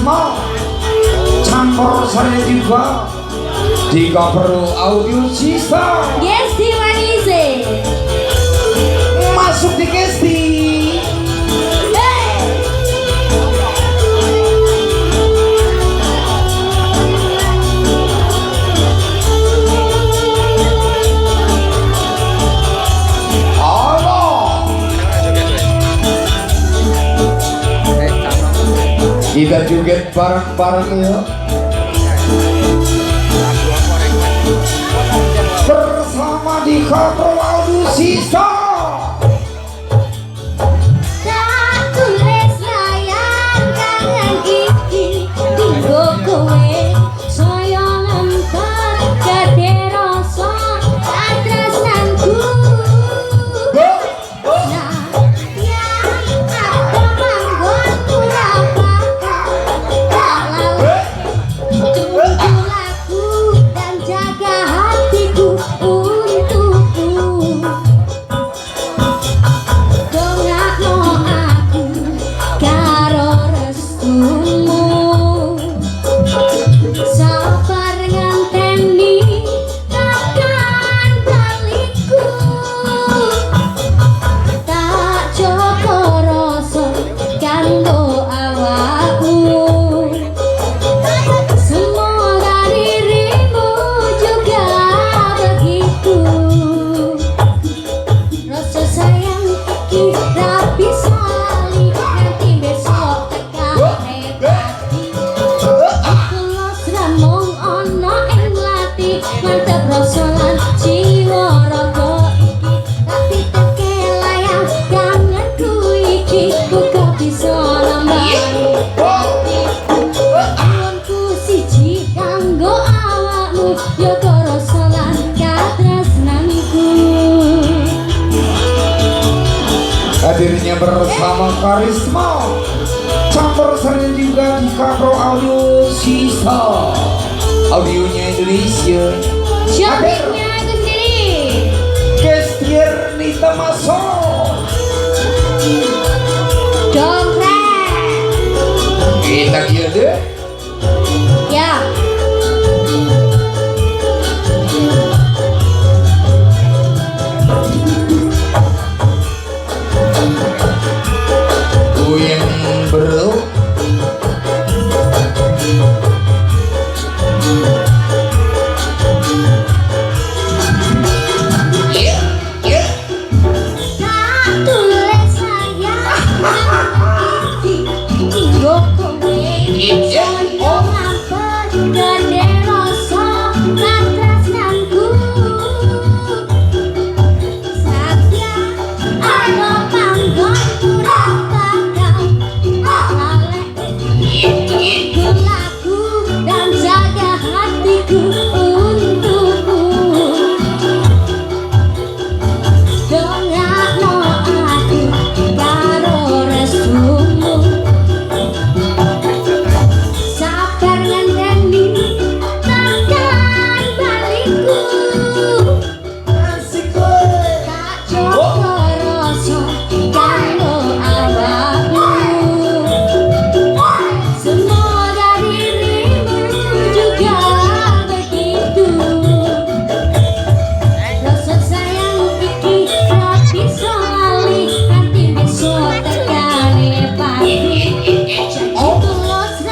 Karisma campur saya juga jika perlu audio sisa Gesti Manise masuk di Gesti. Kita joget bareng-bareng ya. Bersama di Kapro Audio Sisa. tak tulis layar kangen iki tinggo kowe saya lempar gede rasa tresnanku nah yang aku manggon ora bakal kalau tunggu lagu dan jaga hatiku untukmu. Dongakno aku karo restumu sabar nganteni tekan balikku tak joko rasa kanggo awakmu semoga dirimu juga begitu. Rasa sayang kita bisa lali nanti besok tekan hati. Tulus ramong ono ing lati mantep rasa lan jiwa raga iki tapi teke layang kangenku iki ku gak bisa nambani Nuwunku siji kanggo awakmu yoga rasa lan katresnanku. Hadirnya bersama Karisma campur saya juga di Kapro Audio Sisa. Audionya Indonesia. Shoppingnya itu sendiri. Gestier Nita masuk. Dongkrak. Kita kira deh. Ya.